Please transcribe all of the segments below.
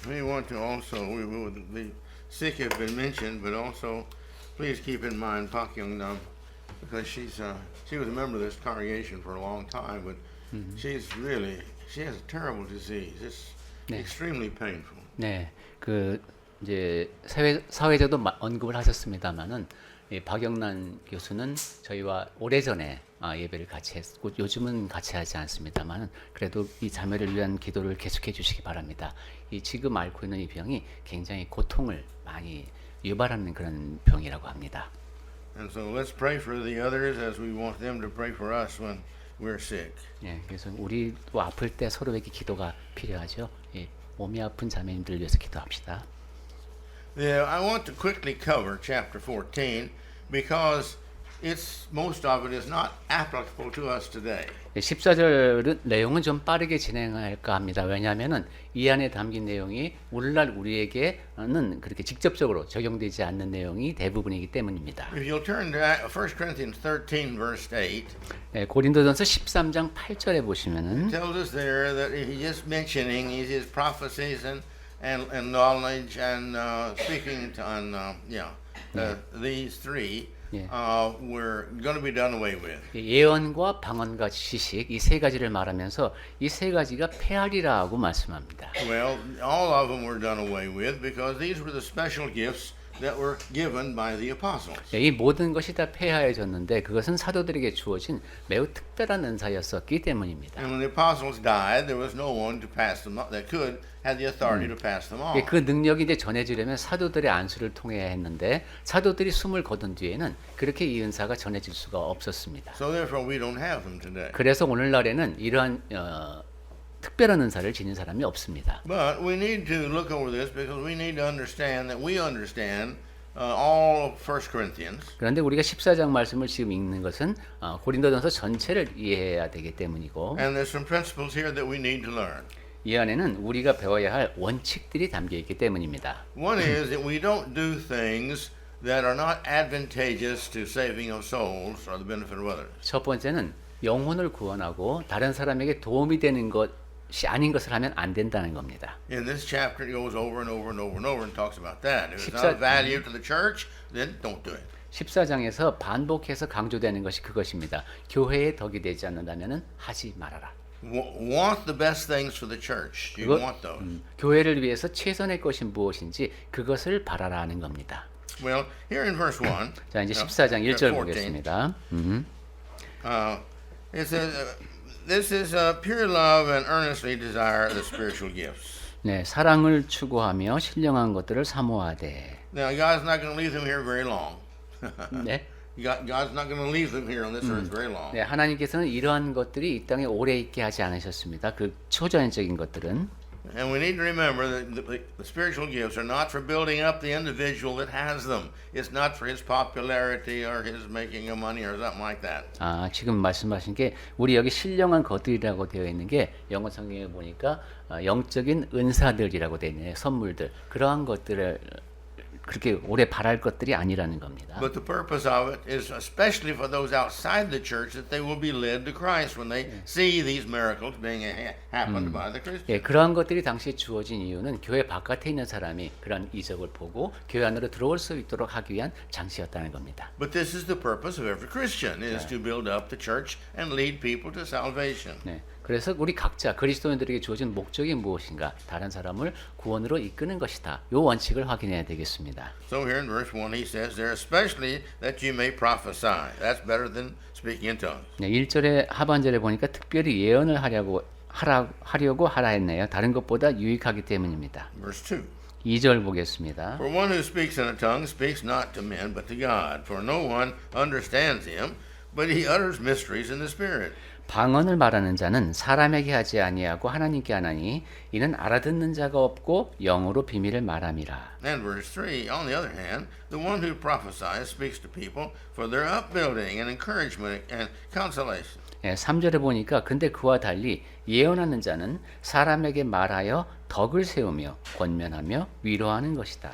we want to also, the sick have been mentioned, but also please keep in mind Pak Young-nam, because she was a member of this congregation for a long time, but she has a terrible disease. It's 네. extremely painful. 네, 그 이제 사회자도 언급을 하셨습니다만은 박영란 교수는 저희와 오래전에 예배를 같이 했고 요즘은 같이 하지 않습니다만은 그래도 이 자매를 위한 기도를 계속해 주시기 바랍니다. 이 지금 앓고 있는 이 병이 굉장히 고통을 많이 유발하는 그런 병이라고 합니다. And so let's pray for the others as we want them to pray for us when we're sick. 예, 그래서 우리도 아플 때 서로에게 기도가 필요하죠. 예, 몸이 아픈 자매님들 위해서 기도합시다. Yeah, I want to quickly cover chapter 14 because most of it is not applicable to us today. 14절 내용은 좀 빠르게 진행할까 합니다. 왜냐하면은 이 안에 담긴 내용이 오늘날 우리에게는 그렇게 직접적으로 적용되지 않는 내용이 대부분이기 때문입니다. If you'll turn to 1 Corinthians 13 verse 8, 고린도전서 13장 8절에 보시면은 it tells us there that he's just mentioning his prophecies and knowledge and speaking on these three were going to be done away with. 예언과 방언과 지식 이 세 가지를 말하면서 이 세 가지가 폐하리라고 말씀합니다. Well, all of them were done away with because these were the special gifts that were given by the apostles. 이 모든 것이 다 폐하여졌는데 그것은 사도들에게 주어진 매우 특별한 은사였었기 때문입니다. And when the apostles died, there was no one to pass them on, that could had the authority to pass them on. 그 능력이 이제 전해지려면 사도들의 안수를 통해야 했는데 사도들이 숨을 거둔 뒤에는 그렇게 이 은사가 전해질 수가 없었습니다. So therefore, we don't have them today. 그래서 오늘날에는 이러한 특별한 은사를 지닌 사람이 없습니다. But we need to look over this because we need to understand that we understand all of 1 Corinthians. 그런데 우리가 14장 말씀을 지금 읽는 것은 고린도전서 전체를 이해해야 되기 때문이고 And there's some principles here that we need to learn. 이 안에는 우리가 배워야 할 원칙들이 담겨 있기 때문입니다. One is that we don't do things that are not advantageous to saving of souls or the benefit of others. 첫 번째는 영혼을 구원하고 다른 사람에게 도움이 되는 것이 아닌 것을 하면 안 된다는 겁니다. In this chapter, it goes over and over and over and over and talks about that. If it's not of value to the church, then don't do it. 14장에서 반복해서 강조되는 것이 그것입니다. 교회에 덕이 되지 않는다면 하지 말아라. Want the best things for the church. You want those. 교회를 위해서 최선의 것이 무엇인지 그것을 바라라 하는 겁니다. Well, here in verse 1. 자, 이제 14장 1절 보겠습니다. It says, this is pure love and earnestly desire the spiritual gifts. 네, 사랑을 추구하며 신령한 것들을 사모하되. Now, God's not going to leave them here very long. 네. God's not going to leave them here on this earth very long. 네, 하나님께서는 이러한 것들이 이 땅에 오래 있게 하지 않으셨습니다. 그 초전적인 것들은. And we need to remember that the spiritual gifts are not for building up the individual that has them. It's not for his popularity or his making of money or something like that. 지금 말씀하신 게 우리 여기 신령한 것들이라고 되어 있는 게 영어 성경에 보니까 영적인 은사들이라고 되어 있네요. 선물들. 그러한 것들을 그렇게 오래 바랄 것들이 아니라는 겁니다. But the purpose of it is especially for those outside the church that they will be led to Christ when they see these miracles being happened by the Christians. 예, 그러한 것들이 당시에 주어진 이유는 교회 바깥에 있는 사람이 그런 이적을 보고 교회 안으로 들어올 수 있도록 하기 위한 장치였다는 겁니다. But this is the purpose of every Christian is to build up the church and lead people to salvation. 네. 그래서 우리 각자 그리스도인들에게 주어진 목적이 무엇인가? 다른 사람을 구원으로 이끄는 것이다. 이 원칙을 확인해야 되겠습니다. So here in verse 1 he says there especially that you may prophesy. That's better than speaking in tongues. 네, 1절의 하반절에 보니까 특별히 예언을 하려고 하라 했네요. 다른 것보다 유익하기 때문입니다. Verse 2. 2절 보겠습니다. For one who speaks in a tongue speaks not to men but to God. For no one understands him, but he utters mysteries in the spirit. 방언을 말하는 자는 사람에게 하지 아니하고 하나님께 하나니 이는 알아듣는 자가 없고 영으로 비밀을 말함이라. And verse 3, on the other hand, the one who prophesies speaks to people for their upbuilding and encouragement and consolation. 3절에 보니까 근데 그와 달리 예언하는 자는 사람에게 말하여 덕을 세우며 권면하며 위로하는 것이다.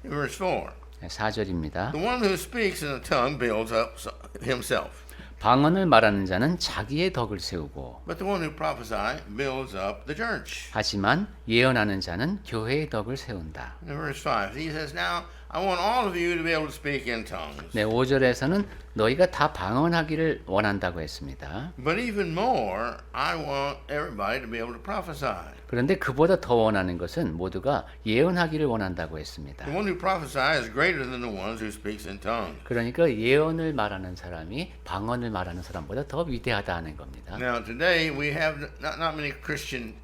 Verse 4, 4절입니다. the one who speaks in a tongue builds up himself. 방언을 말하는 자는 자기의 덕을 세우고 but the one who prophesies builds up the church. 하지만 예언하는 자는 교회의 덕을 세운다. In verse 5, he says, Now I want all of you to be able to speak in tongues. 네, 5절에서는 너희가 다 방언하기를 원한다고 했습니다. But even more, I want everybody to be able to prophesy. 그런데 그보다 더 원하는 것은 모두가 예언하기를 원한다고 했습니다. The one who prophesies is greater than the ones who speaks in tongues. 그러니까 예언을 말하는 사람이 방언을 말하는 사람보다 더 위대하다는 겁니다. Now today we have not many Christian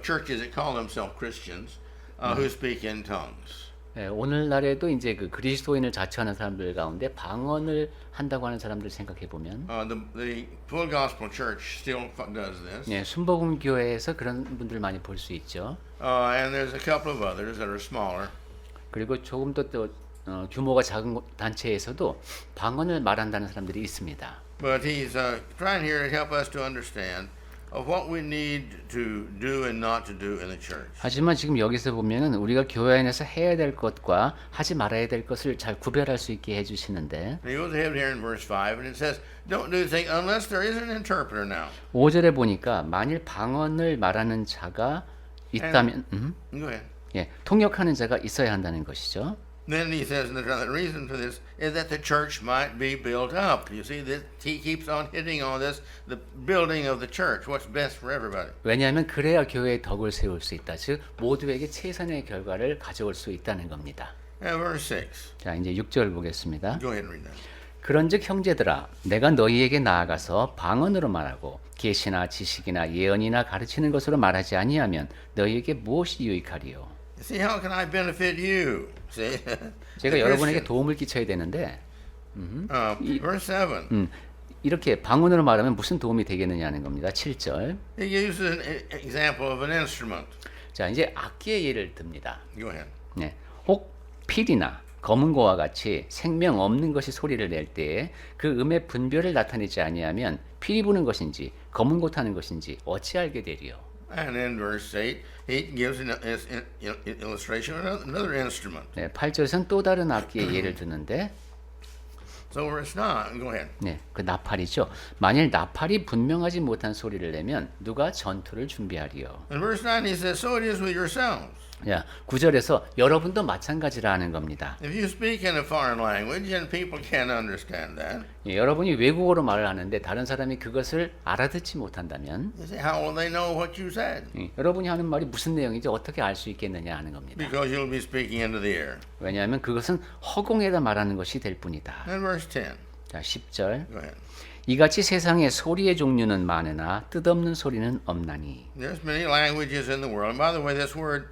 churches that call themselves Christians who speak in tongues. 네, 오늘날에도 이제 그 그리스도인을 자처하는 사람들 가운데 방언을 한다고 하는 사람들 생각해 보면, The Full Gospel Church still does this, 네, 순복음 교회에서 그런 분들 많이 볼 수 있죠. and there's a couple of others that are smaller. 그리고 조금 더 규모가 작은 단체에서도 방언을 말한다는 사람들이 있습니다. But he's trying here to help us to understand of what we need to do and not to do in the church. 하지만 지금 여기서 보면은 우리가 교회 안에서 해야 될 것과 하지 말아야 될 것을 잘 구별할 수 있게 해주시는데, He goes ahead here in verse 5 and it says, Don't do anything unless there is an interpreter now. 5절에 보니까 만일 방언을 말하는 자가 있다면, Go ahead. 예, 통역하는 자가 있어야 한다는 것이죠. Then he says the reason for this is that the church might be built up. You see, he keeps on hitting on this, the building of the church, what's best for everybody. 왜냐하면 그래야 교회의 덕을 세울 수 있다. 즉 모두에게 최선의 결과를 가져올 수 있다는 겁니다. And verse 6. 자, 이제 6절 보겠습니다. Go ahead and read that. 그런즉 형제들아, 내가 너희에게 나아가서 방언으로 말하고 계시나 지식이나 예언이나 가르치는 것으로 말하지 아니하면 너희에게 무엇이 유익하리요? See, how can I benefit you? See? 제가 여러분에게 도움을 끼쳐야 되는데, Verse 7. 이렇게 방언으로 말하면 무슨 도움이 되겠느냐는 겁니다. 7절. He uses an example of an instrument. 자, 이제 악기의 예를 듭니다. Go ahead. 네. 혹 필이나 검은 고와 같이 생명 없는 것이 소리를 낼 때에 그 음의 분별을 나타내지 아니하면 필이 부는 것인지 검은 고 타는 것인지 어찌 알게 되리요? And in verse 8, he gives an illustration of another instrument. 네, 8절에서는 또 다른 악기의 예를 드는데, So verse 9, go ahead. 네, 그 나팔이죠. 만일 나팔이 분명하지 못한 소리를 내면 누가 전투를 준비하리요? In verse 9, he says, So it is with yourselves. 야, 9절에서 여러분도 마찬가지라는 겁니다. If you speak in a foreign language and people can't understand that, 예, 여러분이 외국어로 말을 하는데 다른 사람이 그것을 알아듣지 못한다면, you say, how will they know what you said? 예, 여러분이 하는 말이 무슨 내용인지 어떻게 알 수 있겠느냐 하는 겁니다. Because you'll be speaking into the air. 왜냐하면 그것은 허공에다 말하는 것이 될 뿐이다. And verse 10, 자, 10절. go ahead. 이같이 세상에 소리의 종류는 많으나 뜻없는 소리는 없나니. There's many languages in the world. And by the way, this word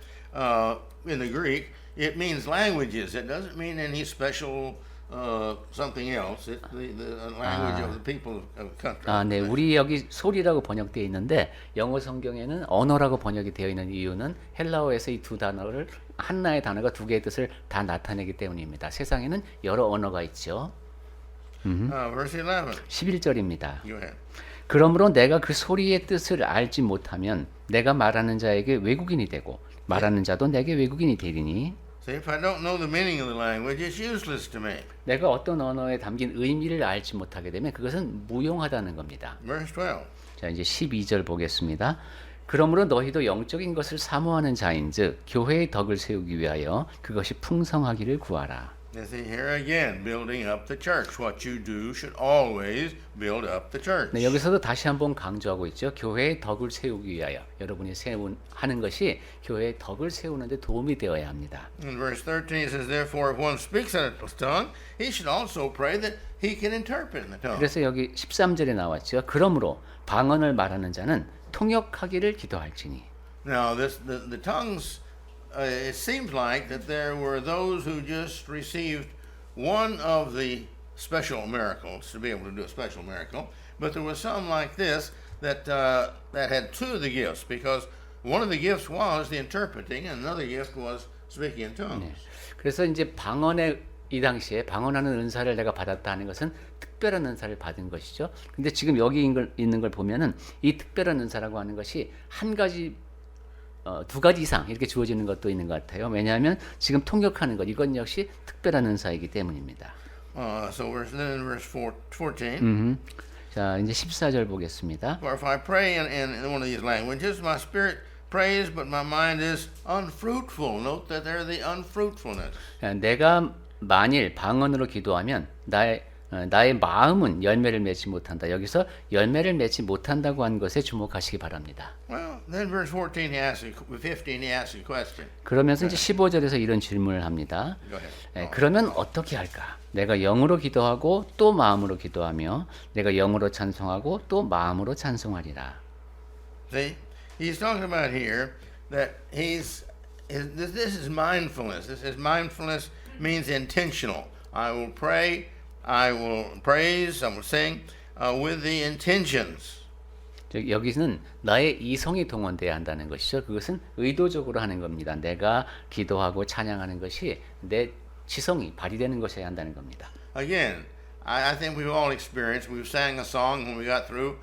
in the Greek, it means languages. It doesn't mean any special something else. It's the language of the people of the country. 아, 네. 우리 여기 소리라고 번역되어 있는데 영어 성경에는 언어라고 번역이 되어 있는 이유는 헬라어에서 이 두 단어를 하나의 단어가 두 개의 뜻을 다 나타내기 때문입니다. 세상에는 여러 언어가 있죠. Verse 11, 11절입니다. go ahead. 그러므로 내가 그 소리의 뜻을 알지 못하면 내가 말하는 자에게 외국인이 되고 말하는 자도 내게 외국인이 되리니. See, if I don't know the meaning of the language, it's useless to me. 내가 어떤 언어에 담긴 의미를 알지 못하게 되면 그것은 무용하다는 겁니다. Verse 12, 자, 이제 12절 보겠습니다. 그러므로 너희도 영적인 것을 사모하는 자인즉 교회의 덕을 세우기 위하여 그것이 풍성하기를 구하라. you see, here again, building up the church. What you do should always build up the church. 네, 여기서도 다시 한번 강조하고 있죠. 교회의 덕을 세우기 위하여 여러분이 하는 것이 교회의 덕을 세우는 데 도움이 되어야 합니다. In verse 13, it says, Therefore, if one speaks in a tongue, he should also pray that he can interpret in the tongue. 그래서 여기 13절에 나왔죠. 그러므로 방언을 말하는 자는 통역하기를 기도할지니. Now, the tongues, it seems like that there were those who just received one of the special miracles to be able to do a special miracle, but there was some like this that had two of the gifts, because one of the gifts was the interpreting, and another gift was speaking in tongues. 네. 그래서 이제 방언의 이 당시에 방언하는 은사를 내가 받았다 하는 것은 특별한 은사를 받은 것이죠. 근데 지금 여기 있는 걸 보면은 이 특별한 은사라고 하는 것이 한 가지 두 가지 이상 이렇게 주어지는 것도 있는 것 같아요. 왜냐하면 지금 통역하는 것 이건 역시 특별한 은사이기 때문입니다. So then in verse 14, 자, 이제 14절 보겠습니다. For if I pray in one of these languages, my spirit prays, but my mind is unfruitful. Note that there the unfruitfulness. 내가 만일 방언으로 기도하면 나의 마음은 열매를 맺지 못한다. 여기서 열매를 맺지 못한다고 한 것에 주목하시기 바랍니다. Well, then verse 15 he asks a question. 그러면서 이제 15절에서 이런 질문을 합니다. Go ahead. 그러면 어떻게 할까? 내가 영으로 기도하고 또 마음으로 기도하며 내가 영으로 찬송하고 또 마음으로 찬송하리라. See, he's talking about here that this is mindfulness. This is mindfulness means intentional. I will pray, I will praise, I will sing with the intentions. 여기는 나의 이성이 동원돼야 한다는 것이죠. 그것은 의도적으로 하는 겁니다. 내가 기도하고 찬양하는 것이 내 지성이 발휘되는 것이어야 한다는 겁니다. Again, I think we've all experienced. We sang a song when we got through.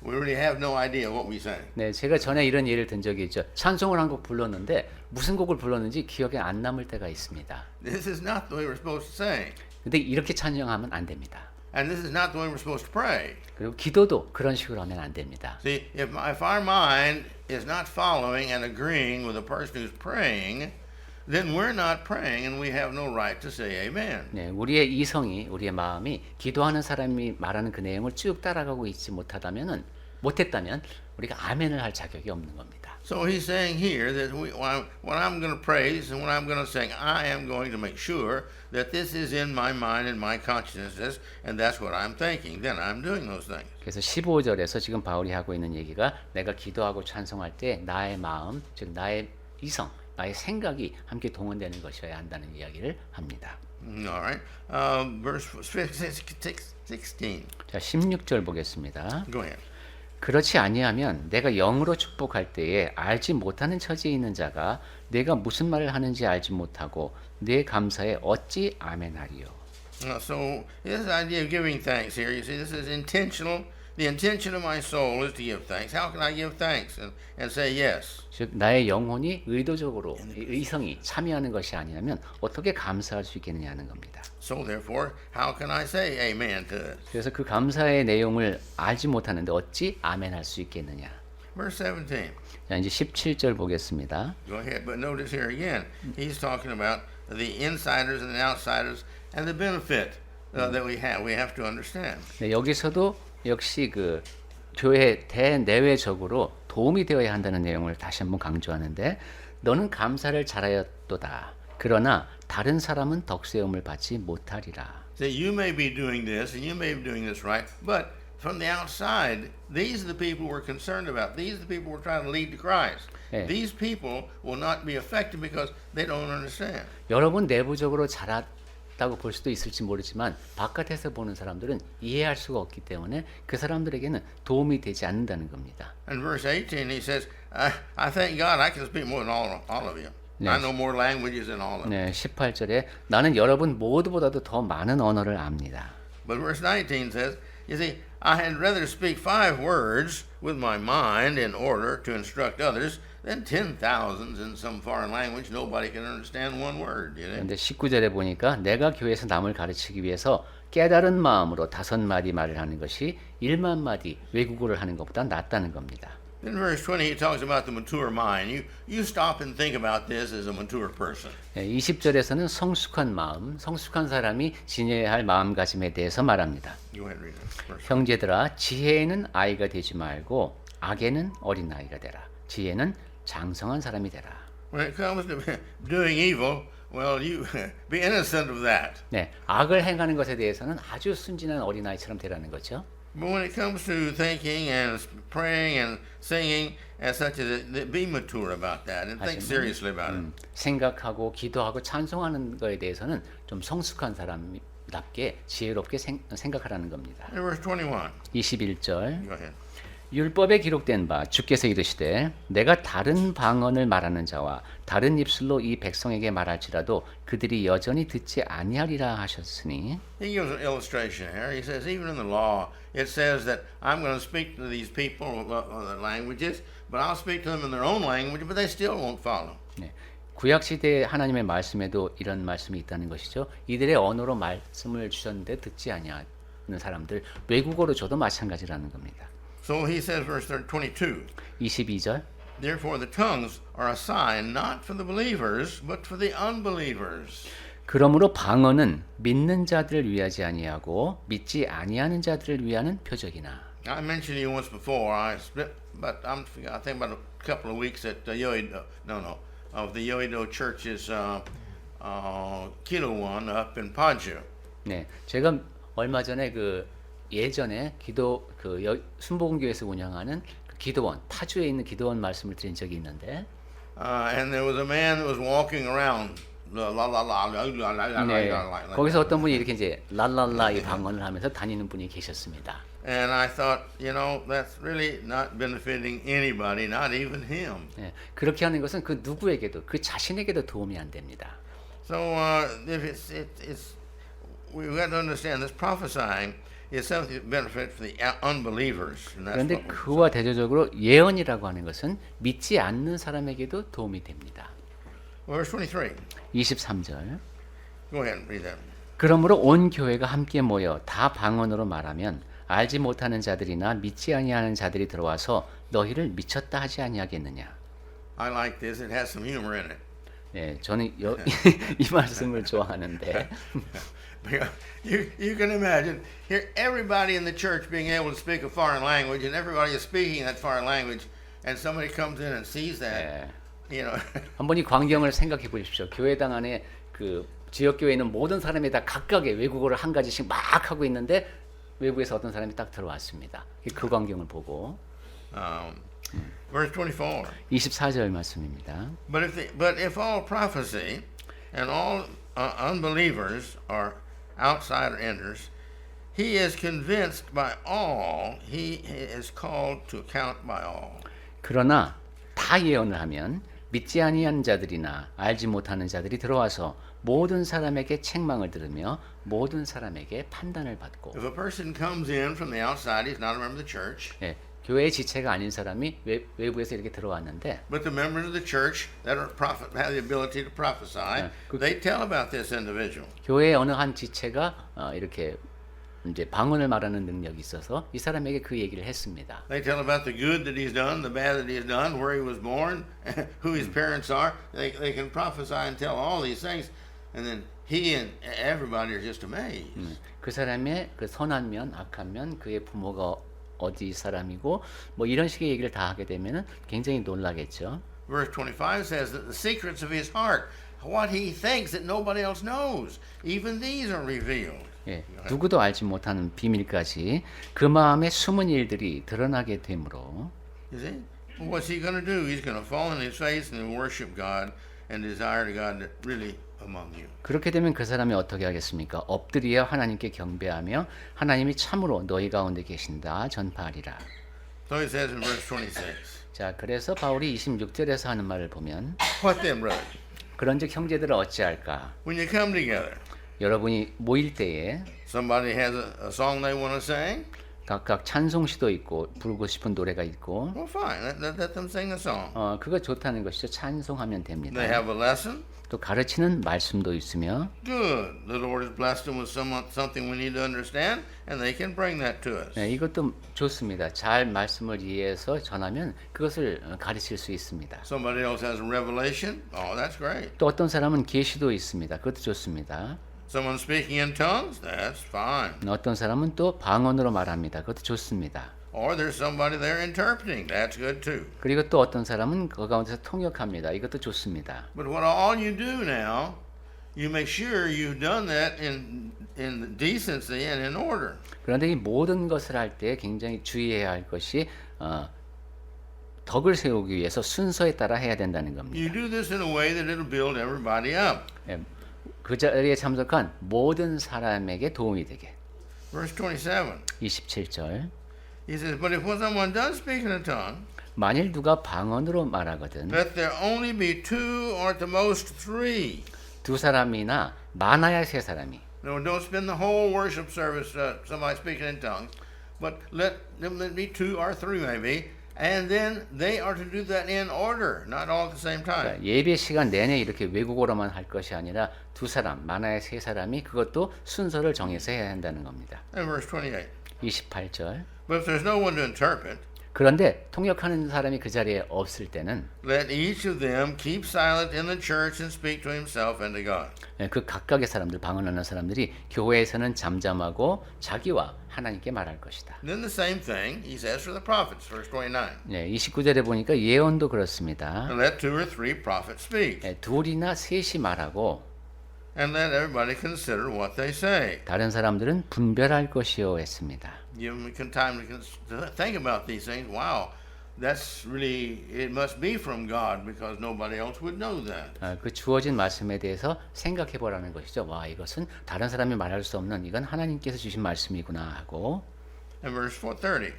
We really have no idea what we sang. 네, 제가 전에 이런 예를 든 적이 있죠. 찬송을 한 곡 불렀는데 무슨 곡을 불렀는지 기억에 안 남을 때가 있습니다. This is not the way we're supposed to sing. 근데 이렇게 찬양하면 안 됩니다. And this is not the way we're supposed to pray. 그리고 기도도 그런 식으로 하면 안 됩니다. See, if our mind is not following and agreeing with the person who's praying, then we're not praying and we have no right to say amen. 네, 우리의 이성이, 우리의 마음이 기도하는 사람이 말하는 그 내용을 쭉 따라가고 있지 못했다면 우리가 아멘을 할 자격이 없는 겁니다. So he's saying here that when I'm going to praise and when I'm going to sing, I am going to make sure that this is in my mind and my consciousness, and that's what I'm thinking. Then I'm doing those things. 그래서 15절에서 지금 바울이 하고 있는 얘기가 내가 기도하고 찬송할 때 나의 마음, 즉 나의 이성, 나의 생각이 함께 동원되는 것이어야 한다는 이야기를 합니다. All right. Verse 16. 자, 16절 보겠습니다. Go ahead. 그렇지 아니하면 내가 영으로 축복할 때에 알지 못하는 처지에 있는 자가 내가 무슨 말을 하는지 알지 못하고 내 감사에 어찌 아멘하리요. So this idea of giving thanks here, you see, this is intentional. The intention of my soul is to give thanks. How can I give thanks and say yes? 즉 나의 영혼이 의도적으로 의성이 참여하는 것이 아니라면 어떻게 감사할 수 있겠느냐는 겁니다. So therefore, how can I say amen to this? 그래서 그 감사의 내용을 알지 못하는데 어찌 아멘할 수 있겠느냐. Verse 17. 자, 이제 17절 보겠습니다. Go ahead. But notice here again, he's talking about the insiders and the outsiders and the benefit that we have. We have to understand. 네, 여기서도 역시 그 교회 대내외적으로 도움이 되어야 한다는 내용을 다시 한번 강조하는데 너는 감사를 잘하였도다. 그러나 다른 사람은 덕세움을 받지 못하리라. So you may be doing this and you may be doing this right, but from the outside, these are the people we're concerned about. These are the people we're trying to lead to Christ. 네. These people will not be affected because they don't understand. 여러분 내부적으로 잘했다고 볼 수도 있을지 모르지만 바깥에서 보는 사람들은 이해할 수가 없기 때문에 그 사람들에게는 도움이 되지 않는다는 겁니다. In verse 18, he says, I thank God I can speak more than all of you. 네. I know more languages than all of you. 네, 18절에 나는 여러분 모두보다도 더 많은 언어를 압니다. But verse 19 says, you see, I had rather speak 5 words with my mind in order to instruct others than 10,000s in some foreign language. Nobody can understand one word. You know? 그런데 19절에 보니까 내가 교회에서 남을 가르치기 위해서 깨달은 마음으로 5마디 말을 하는 것이 1만 마디 외국어를 하는 것보다 낫다는 겁니다. In verse 20, he talks about the mature mind. You stop and think about this as a mature person. 20절에서는 성숙한 마음, 성숙한 사람이 지녀야 할 마음가짐에 대해서 말합니다. Go ahead and read it. Verse 형제들아, 지혜에는 아이가 되지 말고 악에는 어린 아이가 되라. 지혜는 장성한 사람이 되라. When it comes to doing evil, well, you be innocent of that. 네, 악을 행하는 것에 대해서는 아주 순진한 어린 아이처럼 되라는 거죠. But when it comes to thinking and praying and singing as such, be mature about that and think seriously about it. 생각하고 기도하고 찬송하는 것에 대해서는 좀 성숙한 사람답게 지혜롭게 생각하라는 겁니다. In verse 21, 21절 go ahead. 율법에 기록된 바 주께서 이르시되 내가 다른 방언을 말하는 자와 다른 입술로 이 백성에게 말할지라도 그들이 여전히 듣지 아니하리라 하셨으니. He gives an illustration here. He says, even in the law, it says that I'm going to speak to these people languages, but I'll speak to them in their own language, but they still won't follow. 네. 구약 시대 하나님의 말씀에도 이런 말씀이 있다는 것이죠. 이들의 언어로 말씀을 주셨는데 듣지 사람들 외국어로 줘도 마찬가지라는 겁니다. So he says, verse 22, 22절 therefore the tongues are a sign not for the believers, but for the unbelievers. 그러므로 방언은 믿는 자들을 위하지 아니하고 믿지 아니하는 자들을 위하는 표적이나. I mentioned to you once before. I think about a couple of weeks at of the Yoido Church's Kilowan up in Paju. 네, 제가 얼마 전에 그 예전에 순복음교회에서 운영하는 그 기도원 파주에 있는 기도원 말씀을 드린 적이 있는데, And there was a man that was walking around. 네, 거기서 어떤 분이 이렇게 이제 랄랄라 이 방언을 하면서 다니는 분이 계셨습니다. And I thought, that's really not benefiting anybody, not even him. 네, 그렇게 하는 것은 그 누구에게도 그 자신에게도 도움이 안 됩니다. So if we've got to understand this prophesying is something that benefits for the unbelievers. And that's 그런데 what we're 그와 대조적으로 예언이라고 하는 것은 믿지 않는 사람에게도 도움이 됩니다. Verse 23. 23절. Go ahead and read that. 그러므로 온 교회가 함께 모여 다 방언으로 말하면 알지 못하는 자들이나 믿지 아니하는 자들이 들어와서 너희를 미쳤다 하지 아니하겠느냐. I like this. It has some humor in it. 네, 저는 이 말씀을 좋아하는데 You can imagine here everybody in the church being able to speak a foreign language, and everybody is speaking that foreign language, and somebody comes in and sees that. 한번 이 광경을 생각해 보십시오. 교회당 안에 그 지역 교회에 있는 모든 사람이 다 각각의 외국어를 한 가지씩 막 하고 있는데 외국에서 어떤 사람이 딱 들어왔습니다. 그 광경을 보고 Verse 24. 24절 말씀입니다. But if all prophecy and all unbelievers are outsider enters, he is convinced by all, he is called to account by all. 그러나 다 예언을 하면 믿지 아니한 자들이나 알지 못하는 자들이 들어와서 모든 사람에게 책망을 들으며 모든 사람에게 판단을 받고. If a person comes in from the outside, he's not a member of the church. 예, 교회의 지체가 아닌 사람이 외부에서 이렇게 들어왔는데, But the members of the church that are have the ability to prophesy, they tell about this individual. 교회의 어느 한 지체가 이렇게 이제 방언을 말하는 능력이 있어서 이 사람에게 그 얘기를 했습니다. They tell about the good that he's done, the bad that he's done, where he was born, who his parents are. They can prophesy and tell all these things, and then he and everybody are just amazed. 그 사람의 그 선한 면, 악한 면, 그의 부모가 어디 사람이고 뭐 이런 식의 얘기를 다 하게 되면은 굉장히 놀라겠죠. Verse 25 says that the secrets of his heart, what he thinks that nobody else knows, even these are revealed. 예, 누구도 알지 못하는 비밀까지 그 마음의 숨은 일들이 드러나게 되므로. You see? Well, what's he going to do? He's going to fall on his face and worship God and desire to God that really among you. 그렇게 되면 그 사람이 어떻게 하겠습니까? 엎드려 하나님께 경배하며 하나님이 참으로 너희 가운데 계신다 전파하리라. So he says in verse 26. 자, 그래서 바울이 26절에서 하는 말을 보면 What then, brother? 그런즉 형제들을 어찌할까? When you come together, 여러분이 모일 때에 somebody has a song they want to sing. 각각 찬송시도 있고 부르고 싶은 노래가 있고. Well, fine. Let them sing the song. 그거 좋다는 것이죠. 찬송하면 됩니다. They have a lesson. 또 가르치는 말씀도 있으며. Good. The Lord has blessed them with something we need to understand, and they can bring that to us. 네, 이것도 좋습니다. 잘 말씀을 이해해서 전하면 그것을 가르칠 수 있습니다. Somebody else has a revelation. Oh, that's great. 또 어떤 사람은 계시도 있습니다. 그것도 좋습니다. Someone speaking in tongues. That's fine. 어떤 사람은 또 방언으로 말합니다. 그것도 좋습니다. Or there's somebody there interpreting. That's good too. 그리고 또 어떤 사람은 그 가운데서 통역합니다. 이것도 좋습니다. But all you do now, you make sure you've done that in decency and in order. 그런데 이 모든 것을 할 때 굉장히 주의해야 할 것이 덕을 세우기 위해서 순서에 따라 해야 된다는 겁니다. You do this in a way that it'll build everybody up. 그 자리에 참석한 모든 사람에게 도움이 되게. Verse 27. 27절. He says, but if someone does speak in a tongue, 만일 누가 방언으로 말하거든 let there only be two or at the most three. 두 사람이나 많아야 세 사람이. No, don't spend the whole worship service somebody speaking in tongues, but let them be two or three maybe, And then they are to do that in order, not all at the same time. 그러니까 예배 시간 내내 이렇게 외국어로만 할 것이 아니라 두 사람, 많아야 세 사람이 그것도 순서를 정해서 해야 한다는 겁니다. And verse 28. 28절. But if there's no one to interpret, 그런데 통역하는 사람이 그 자리에 없을 때는 let each of them keep silent in the church and speak to himself and to God. 그 각각의 사람들, 방언하는 사람들이 교회에서는 잠잠하고 자기와 하나님께 말할 것이다. And then the same thing he says for the prophets, verse 29. 네, 29절에 보니까 예언도 그렇습니다. And let two or three prophets speak, 네, 둘이나 셋이 말하고 and let everybody consider what they say. 다른 사람들은 분별할 것이요 했습니다. Give them time to think about these things. Wow, that's really, it must be from God because nobody else would know that. 그 주어진 말씀에 대해서 생각해 보라는 것이죠. 와, 이것은 다른 사람이 말할 수 없는 이건 하나님께서 주신 말씀이구나 하고. And verse 30.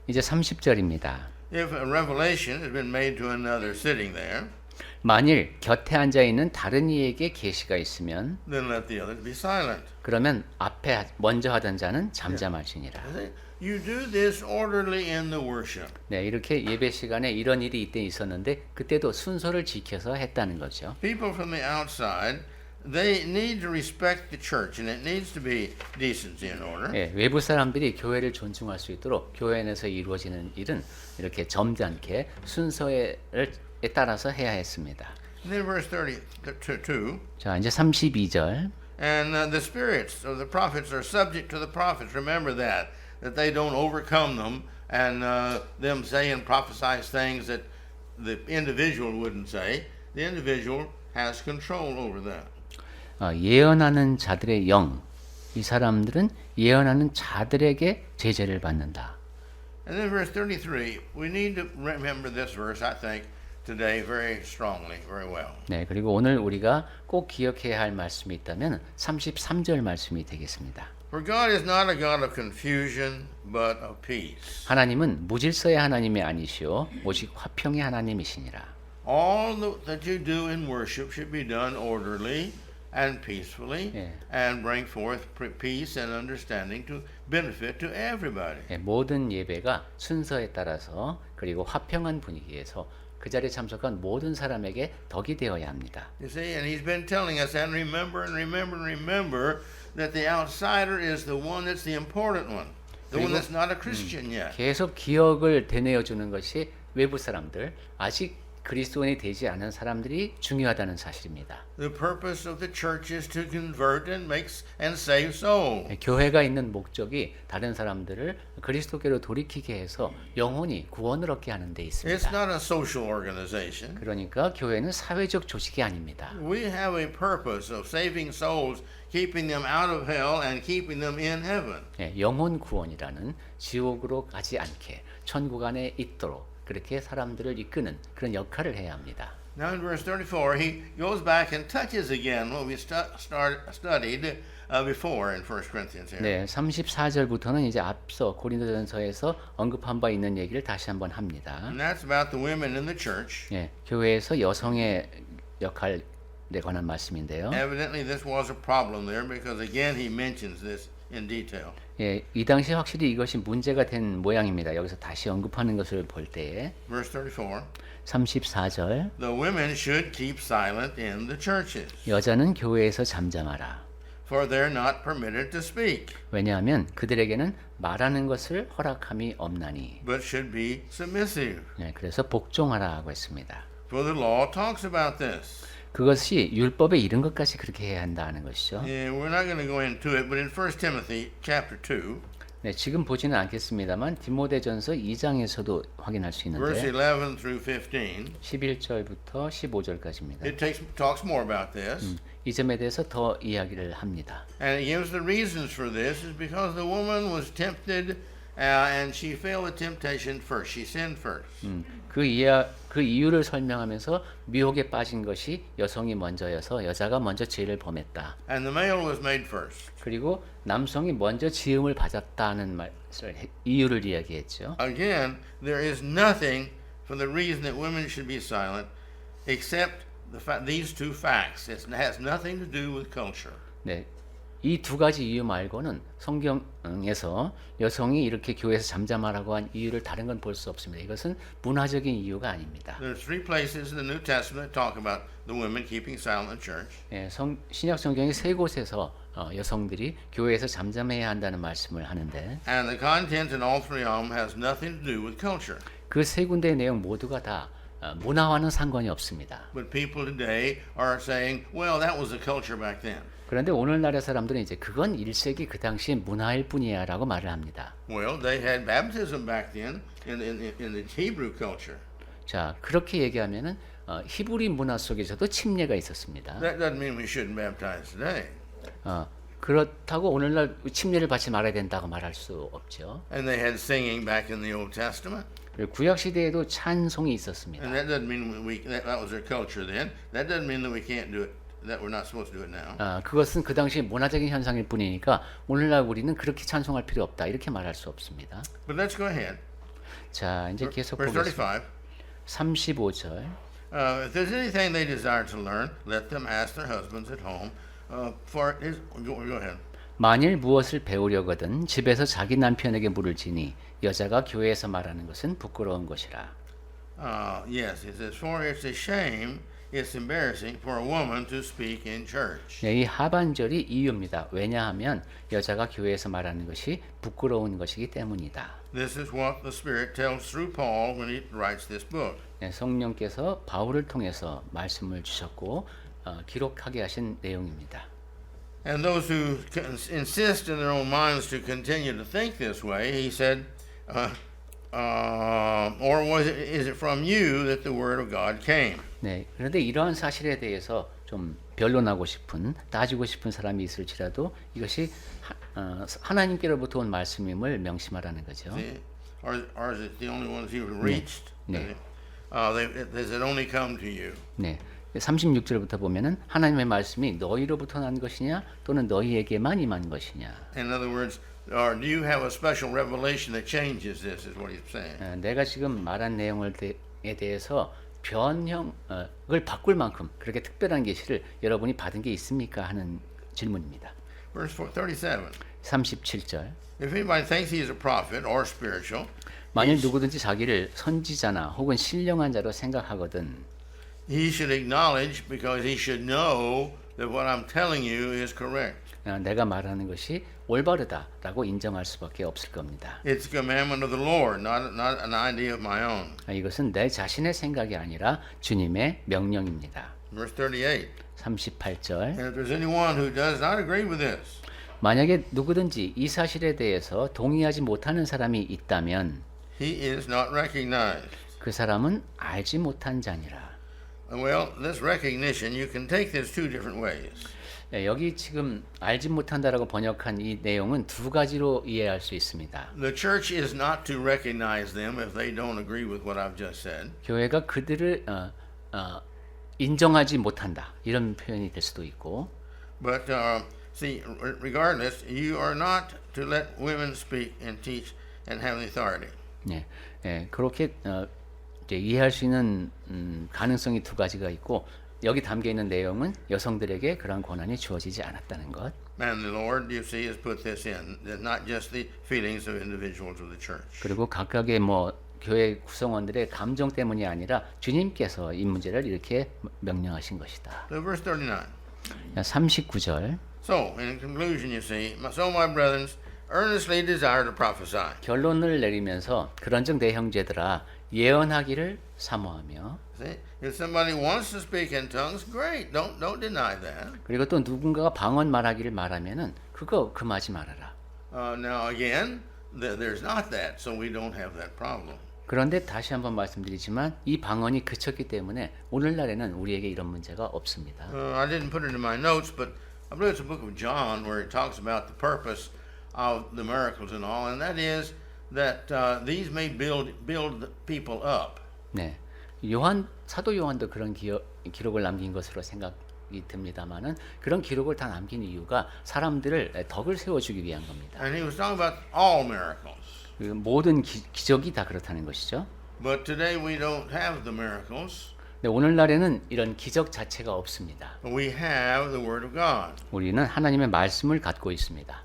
이제 30절입니다. If a revelation has been made to another sitting there, 만일 곁에 앉아 있는 다른 이에게 계시가 있으면 then let the others be silent. 그러면 앞에 먼저 하던 자는 잠잠할지니라. You do this orderly in the worship. 네, 이렇게 예배 시간에 이런 일이 이때 있었는데 그때도 순서를 지켜서 했다는 거죠. People from the outside, they need to respect the church, and it needs to be decency and order. 예, 외부 사람들이 교회를 존중할 수 있도록 교회 안에서 이루어지는 일은 이렇게 점잖게 순서에 따라서 해야 했습니다. And then verse 32. 자, 이제 32절. And the spirits of the prophets are subject to the prophets. Remember that they don't overcome them and them say and prophesy things that the individual wouldn't say. The individual has control over that. 예언하는 자들의 영, 이 사람들은 예언하는 자들에게 제재를 받는다. And then verse 33, we need to remember this verse, I think, today very strongly, very well. 네, 그리고 오늘 우리가 꼭 기억해야 할 말씀이 있다면 33절 말씀이 되겠습니다. For God is not a God of confusion, but of peace. 하나님은 무질서의 하나님이 아니시오 오직 화평의 하나님이시니라. All that you do in worship should be done orderly and peacefully, 예. and bring forth peace and understanding to benefit to everybody. 네, 모든 예배가 순서에 따라서 그리고 화평한 분위기에서 그 자리에 참석한 모든 사람에게 덕이 되어야 합니다. You see, and he's been telling us, and remember, and remember, and remember, that the outsider is the one that's the important one, the one that's not a Christian yet. 계속 기억을 되뇌어 주는 것이 외부 사람들, 아직 그리스도인이 되지 않은 사람들이 중요하다는 사실입니다. The purpose of the church is to convert and save souls. 교회가 있는 목적이 다른 사람들을 그리스도께로 돌이키게 해서 영혼이 구원을 얻게 하는 데 It's 있습니다. not a social organization. 그러니까 교회는 사회적 조직이 아닙니다. We have a purpose of saving souls, keeping them out of hell and keeping them in heaven. 영혼 구원이라는 지옥으로 가지 않게 천국 안에 있도록 그렇게 사람들을 이끄는 그런 역할을 해야 합니다. Now in verse 34, he goes back and touches again what we studied before in 1 Corinthians here. 네, 34절부터는 이제 앞서 고린도전서에서 언급한 바 있는 얘기를 다시 한번 합니다. And that's about the women in the church. 예, 교회에서 여성의 역할에 관한 말씀인데요. Evidently this was a problem there because again he mentions this in detail. 예, 이 당시 확실히 이것이 문제가 된 모양입니다. 여기서 다시 언급하는 것을 볼 때에 Verse 34, 34절 the women should keep silent in the churches, 여자는 교회에서 잠잠하라. for they're not permitted to speak, 왜냐하면 그들에게는 말하는 것을 허락함이 없나니. but should be submissive. 네, 그래서 복종하라고 했습니다. For the law talks about this. 그것이 율법에 이른 것까지 그렇게 해야 한다는 것이죠. Yeah, we're not going to go into it, but in 1 Timothy chapter 2, 네, 지금 보지는 않겠습니다만 디모데전서 2장에서도 확인할 수 verse 있는데 11 through 15, 11절부터 15절까지입니다. it talks more about this. 이 점에 대해서 더 이야기를 합니다. And it gives the reasons for this is because the woman was tempted and she failed the temptation first. She sinned first. 그 이유를 설명하면서 미혹에 빠진 것이 여성이 먼저여서 여자가 먼저 죄를 범했다. And the male was made first. 그리고 남성이 먼저 지음을 받았다는 이유를 이야기했죠. Again, there is nothing for the reason that women should be silent except these two facts. It has nothing to do with culture. 네, 이 두 가지 이유 말고는 성경에서 여성이 이렇게 교회에서 잠잠하라고 한 이유를 다른 건 볼 수 없습니다. 이것은 문화적인 이유가 아닙니다. There's three places in the New Testament that talk about the women keeping silent in church. 예, 신약 성경의 세 곳에서 여성들이 교회에서 잠잠해야 한다는 말씀을 하는데 And the content in all three of them has nothing to do with culture. 그 세 군데의 내용 모두가 다 문화와는 상관이 없습니다. But people today are saying, well, that was the culture back then. 그런데 오늘날의 사람들은 이제 그건 1세기 그 당시 문화일 뿐이야라고 말을 합니다. Well, they had baptism back then in the Hebrew culture. 자, 그렇게 얘기하면은 히브리 문화 속에서도 침례가 있었습니다. That doesn't mean we shouldn't baptize today. 그렇다고 오늘날 침례를 받지 말아야 된다고 말할 수 없죠. And they had singing back in the Old Testament. 그리고 구약 시대에도 찬송이 있었습니다. And that doesn't mean that was their culture then. That doesn't mean that we can't do it, that we're not supposed to do it now. 그것은 그 당시 문화적인 현상일 뿐이니까 오늘날 우리는 그렇게 찬송할 필요 없다 이렇게 말할 수 없습니다. But let's go ahead. 자, 이제 계속 Verse 보겠습니다. 35. 35절. If there's anything they desire to learn, let them ask their husbands at home. For his, go ahead. 만일 무엇을 배우려거든 집에서 자기 남편에게 물을지니 여자가 교회에서 말하는 것은 부끄러운 것이라. Yes, it says, for it's a shame, it's embarrassing for a woman to speak in church. 네, 이 하반절이 이유입니다. 왜냐하면 여자가 교회에서 말하는 것이 부끄러운 것이기 때문이다. This is what the Spirit tells through Paul when he writes this book. 네, 성령께서 바울을 통해서 말씀을 주셨고 기록하게 하신 내용입니다. And those who insist in their own minds to continue to think this way, he said, or is it from you that the word of God came? 네, 그런데 이러한 사실에 대해서 좀 변론하고 싶은, 따지고 싶은 사람이 있을지라도 이것이 하나님께로부터 온 말씀임을 명심하라는 거죠. Or is it the only ones you reached? 네. Does it only come to you? 네. 36절부터 보면은 하나님의 말씀이 너희로부터 난 것이냐 또는 너희에게만 임한 것이냐. In other words, or do you have a special revelation that changes this? Is what he's saying. 내가 지금 말한 내용에 대해서 변형을 바꿀 만큼 그렇게 특별한 계시를 여러분이 받은 게 있습니까 하는 질문입니다. Verse 37. 37절. If anybody thinks he is a prophet or spiritual, 만일 누구든지 자기를 선지자나 혹은 신령한 자로 생각하거든 he should acknowledge because he should know that what I'm telling you is correct. 내가 말하는 것이 올바르다라고 인정할 수밖에 없을 겁니다. It's a commandment of the Lord, not an idea of my own. 이것은 내 자신의 생각이 아니라 주님의 명령입니다. Verse 38. 38절. And if there's anyone who does not agree with this, 만약에 누구든지 이 사실에 대해서 동의하지 못하는 사람이 있다면 he is not recognized. 그 사람은 알지 못한 자니라. Well, this recognition, you can take this two different ways. 네, 여기 지금 알지 못한다라고 번역한 이 내용은 두 가지로 이해할 수 있습니다. The church is not to recognize them if they don't agree with what I've just said. 교회가 그들을 인정하지 못한다 이런 표현이 될 수도 있고. But see, regardless, you are not to let women speak and teach and have the authority. 네, 그렇게 이제 이해할 수 있는 가능성이 두 가지가 있고 여기 담겨 있는 내용은 여성들에게 그러한 권한이 주어지지 않았다는 것. And the Lord, you see, has put this in, not just the feelings of individuals of the church. 그리고 각각의 교회 구성원들의 감정 때문이 아니라 주님께서 이 문제를 이렇게 명령하신 것이다. So verse 39. 39절. So, in conclusion, you see, so my brethren, earnestly desire to prophesy. 결론을 내리면서 그런즉 내 형제들아 예언하기를 사모하며. See, if somebody wants to speak in tongues, great. Don't deny that. 그리고 또 누군가가 방언 말하기를 말하면은 그거 금하지 말아라. Now again, there's not that, so we don't have that problem. 그런데 다시 한번 말씀드리지만 이 방언이 그쳤기 때문에 오늘날에는 우리에게 이런 문제가 없습니다. I didn't put it in my notes, but I believe it's the book of John where it talks about the purpose of the miracles and all, and that is that these may build people up. 네, 사도 요한도 그런 기록을 남긴 것으로 생각이 듭니다만은 그런 기록을 다 남긴 이유가 사람들을 덕을 세워주기 위한 겁니다. And he was talking about all miracles. 모든 기적이 다 그렇다는 것이죠. But today we don't have the miracles. 근데 오늘날에는 이런 기적 자체가 없습니다. We have the Word of God. 우리는 하나님의 말씀을 갖고 있습니다.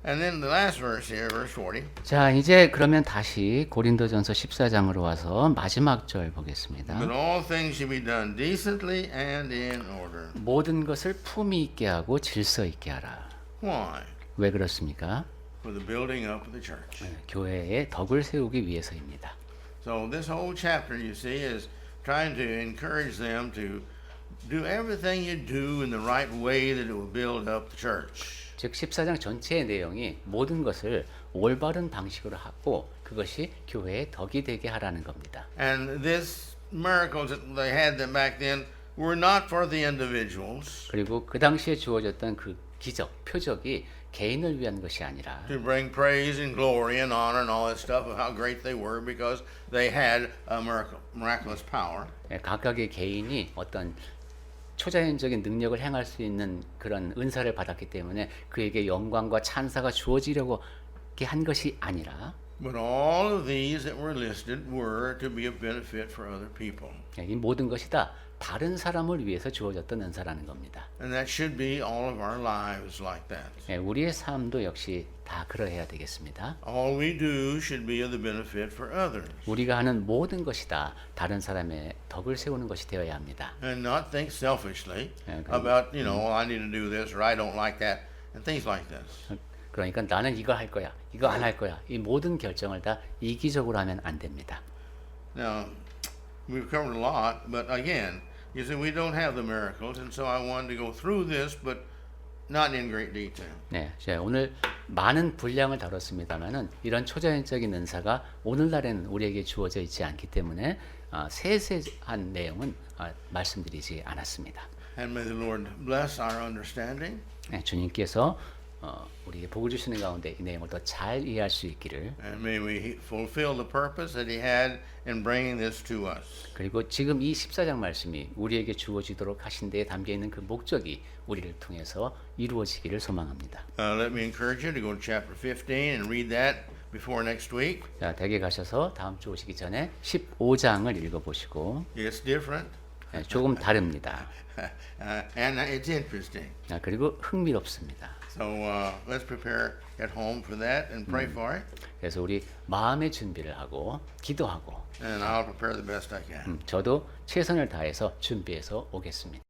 And then the last verse here, verse 40. 자, 이제 그러면 다시 고린도전서 14장으로 와서 마지막 절 보겠습니다. But all things should be done decently and in order. 모든 것을 품위 있게 하고 질서 있게 하라. Why? 왜 그렇습니까? For the building up of the church. 교회의 덕을 세우기 위해서입니다. So this whole chapter, you see, is trying to encourage them to do everything you do in the right way that it will build up the church. 즉 14장 전체의 내용이 모든 것을 올바른 방식으로 하고 그것이 교회의 덕이 되게 하라는 겁니다. And this miracles that they had them back then were not for the individuals 그리고 그 당시에 주어졌던 그 기적, 표적이 개인을 위한 것이 아니라 to bring praise and glory and honor and all that stuff of how great they were because they had a miraculous power. 각각의 개인이 어떤 초자연적인 능력을 행할 수 있는 그런 은사를 받았기 때문에 그에게 영광과 찬사가 주어지려고 이렇게 한 것이 아니라 But all of these that were listed were to be a benefit for other people. 이 모든 것이 다 다른 사람을 위해서 주어졌던 은사라는 겁니다. And that should be all of our lives like that. 우리의 삶도 역시 다 그러해야 되겠습니다. All we do should be of the benefit for others. 우리가 하는 모든 것이 다 다른 사람의 덕을 세우는 것이 되어야 합니다. And not think selfishly Yeah, about, well, I need to do this or I don't like that and things like this. 그러니까 나는 이거 할 거야, 이거 안 할 거야. 이 모든 결정을 다 이기적으로 하면 안 됩니다. Now, we've covered a lot, but again, you see, we don't have the miracles, and so I wanted to go through this, but not in great detail. 네, 제가 오늘 많은 분량을 다뤘습니다만은 이런 초자연적인 은사가 오늘날에는 우리에게 주어져 있지 않기 때문에 세세한 내용은 말씀드리지 않았습니다. And may the Lord bless our understanding. 네, 주님께서 우리에게 복을 주시는 가운데 이 내용을 더 잘 이해할 수 있기를. And may we fulfill the purpose that He had in bringing this to us. 그리고 지금 이 14장 말씀이 우리에게 주어지도록 하신 데에 담겨 있는 그 목적이 우리를 통해서 이루어지기를 소망합니다. Let me encourage you to go to chapter 15 and read that before next week. 자, 댁에 가셔서 다음 주 오시기 전에 15장을 읽어보시고 It's different, 조금 다릅니다. and it's interesting. 그리고 흥미롭습니다. So let's prepare at home for that and pray for it. 그래서 우리 마음의 준비를 하고 기도하고 And I'll prepare the best I can. 저도 최선을 다해서 준비해서 오겠습니다.